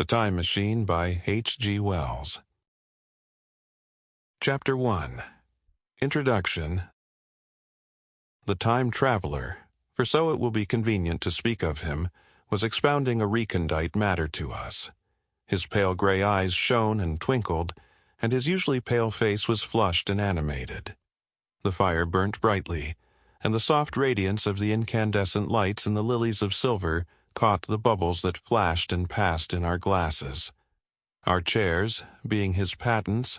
The Time Machine by H.G. Wells. Chapter 1. Introduction. The Time Traveler, for so it will be convenient to speak of him, was expounding a recondite matter to us. His pale gray eyes shone and twinkled, and his usually pale face was flushed and animated. The fire burnt brightly, and the soft radiance of the incandescent lights in the lilies of silver caught the bubbles that flashed and passed in our glasses. Our chairs, being his patents,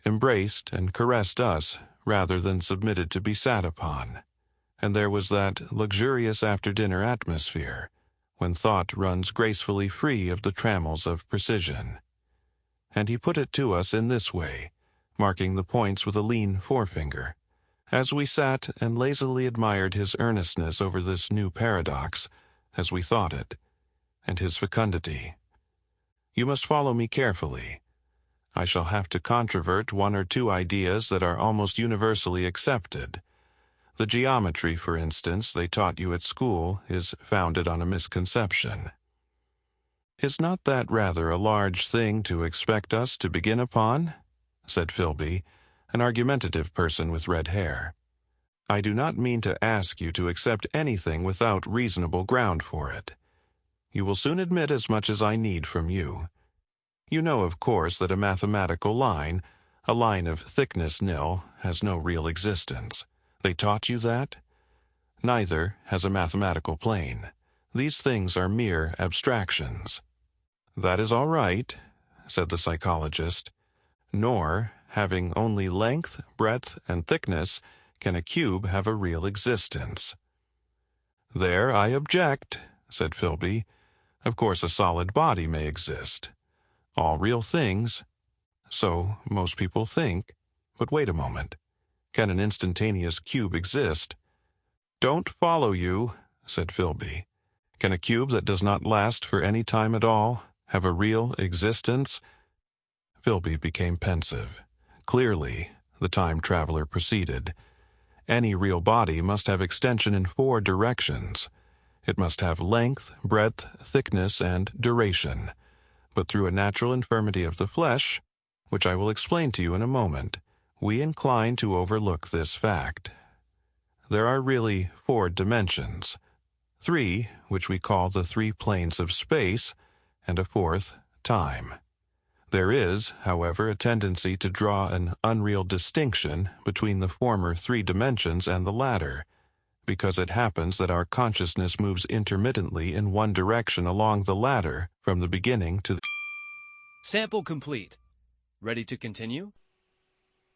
embraced and caressed us rather than submitted to be sat upon, and there was that luxurious after-dinner atmosphere, when thought runs gracefully free of the trammels of precision. And he put it to us in this way, marking the points with a lean forefinger, as we sat and lazily admired his earnestness over this new paradox, as we thought it, and his fecundity. You must follow me carefully. I shall have to controvert one or two ideas that are almost universally accepted. The geometry, for instance, they taught you at school is founded on a misconception. "Is not that rather a large thing to expect us to begin upon?" said Philby, an argumentative person with red hair. "I do not mean to ask you to accept anything without reasonable ground for it. You will soon admit as much as I need from you. You know, of course, that a mathematical line, a line of thickness nil, has no real existence. They taught you that? Neither has a mathematical plane. These things are mere abstractions." "That is all right," said the psychologist. "Nor, having only length, breadth, and thickness, can a cube have a real existence." "There I object," said Philby. "Of course a solid body may exist. All real things. So most people think. But wait a moment. Can an instantaneous cube exist?" "Don't follow you," said Philby. "Can a cube that does not last for any time at all have a real existence?" Philby became pensive. "Clearly," the time traveler proceeded, "any real body must have extension in 4 directions. It must have length, breadth, thickness, and duration. But through a natural infirmity of the flesh, which I will explain to you in a moment, we incline to overlook this fact. There are really 4 dimensions, 3, which we call the 3 planes of space, and a 4th, time. There is, however, a tendency to draw an unreal distinction between the former 3 dimensions and the latter, because it happens that our consciousness moves intermittently in one direction along the latter from the beginning to the... Sample complete. Ready to continue?